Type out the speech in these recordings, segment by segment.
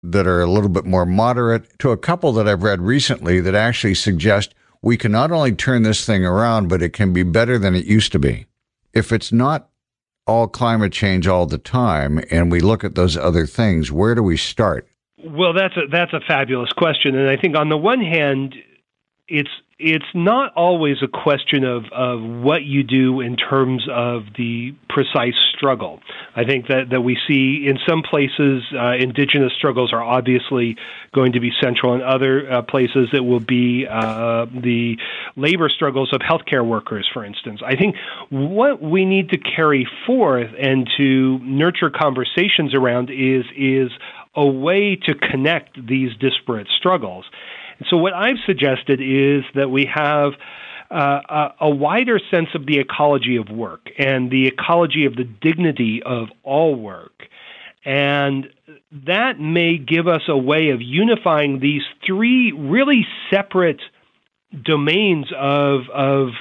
that are a little bit more moderate to a couple that I've read recently that actually suggest we can not only turn this thing around, but it can be better than it used to be. If it's not all climate change all the time, and we look at those other things, where do we start? Well, that's a fabulous question. And I think on the one hand, it's not always a question of what you do in terms of the precise struggle. I think that we see in some places indigenous struggles are obviously going to be central. In other places it will be the labor struggles of healthcare workers, for instance. I think what we need to carry forth and to nurture conversations around is a way to connect these disparate struggles. So what I've suggested is that we have a wider sense of the ecology of work and the ecology of the dignity of all work. And that may give us a way of unifying these three really separate domains of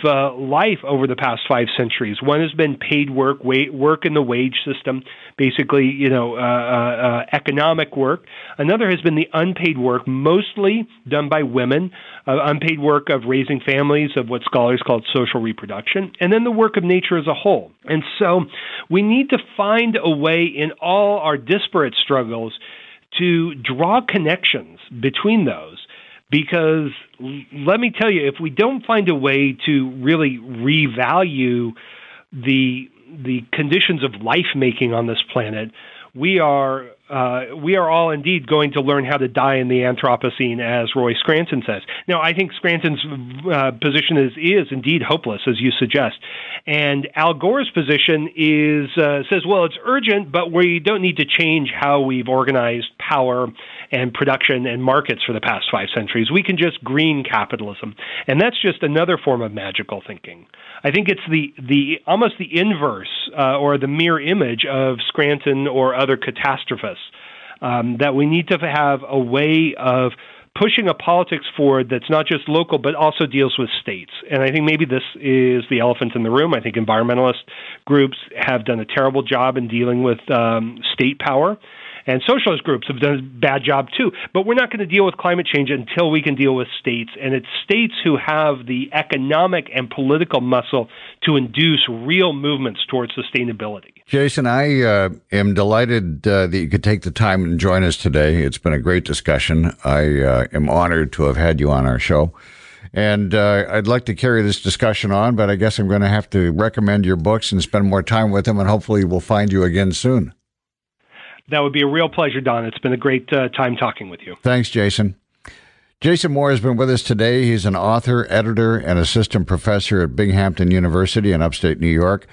life over the past 5 centuries. One has been paid work, work in the wage system, basically, economic work. Another has been the unpaid work, mostly done by women, unpaid work of raising families, of what scholars call social reproduction, and then the work of nature as a whole. And so we need to find a way in all our disparate struggles to draw connections between those. Because let me tell you, if we don't find a way to really revalue the conditions of life making on this planet, we are all indeed going to learn how to die in the Anthropocene, as Roy Scranton says. Now, I think Scranton's position is indeed hopeless, as you suggest. And Al Gore's position says, well, it's urgent, but we don't need to change how we've organized power and production and markets for the past 5 centuries. We can just green capitalism. And that's just another form of magical thinking. I think it's the almost the inverse or the mirror image of Scranton or other catastrophists, that we need to have a way of pushing a politics forward that's not just local but also deals with states. And I think maybe this is the elephant in the room. I think environmentalist groups have done a terrible job in dealing with state power. And socialist groups have done a bad job too. But we're not going to deal with climate change until we can deal with states. And it's states who have the economic and political muscle to induce real movements towards sustainability. Jason, I am delighted that you could take the time and join us today. It's been a great discussion. I am honored to have had you on our show. And I'd like to carry this discussion on, but I guess I'm going to have to recommend your books and spend more time with them, and hopefully we'll find you again soon. That would be a real pleasure, Don. It's been a great time talking with you. Thanks, Jason. Jason Moore has been with us today. He's an author, editor, and assistant professor at Binghamton University in upstate New York.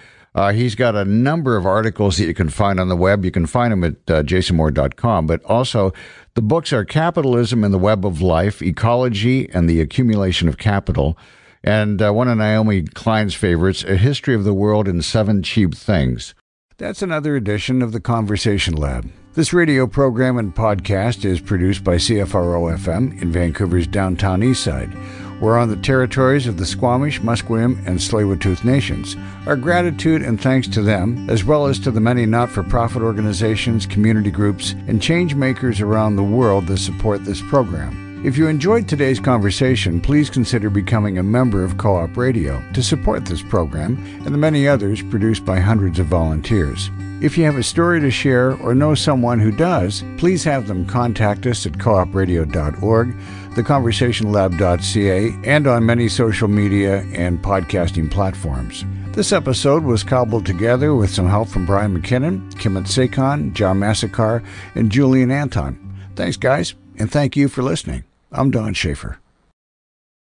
He's got a number of articles that you can find on the web. You can find them at jasonmoore.com. But also, the books are Capitalism and the Web of Life, Ecology and the Accumulation of Capital, and one of Naomi Klein's favorites, A History of the World in 7 Cheap Things. That's another edition of the Conversation Lab. This radio program and podcast is produced by CFRO-FM in Vancouver's downtown east side. We're on the territories of the Squamish, Musqueam, and Tsleil-Waututh nations. Our gratitude and thanks to them, as well as to the many not-for-profit organizations, community groups, and change makers around the world that support this program. If you enjoyed today's conversation, please consider becoming a member of Co-op Radio to support this program and the many others produced by hundreds of volunteers. If you have a story to share or know someone who does, please have them contact us at coopradio.org, theconversationlab.ca, and on many social media and podcasting platforms. This episode was cobbled together with some help from Brian McKinnon, Kimit Sekon, John Massacar, and Julian Anton. Thanks, guys, and thank you for listening. I'm Don Schaefer.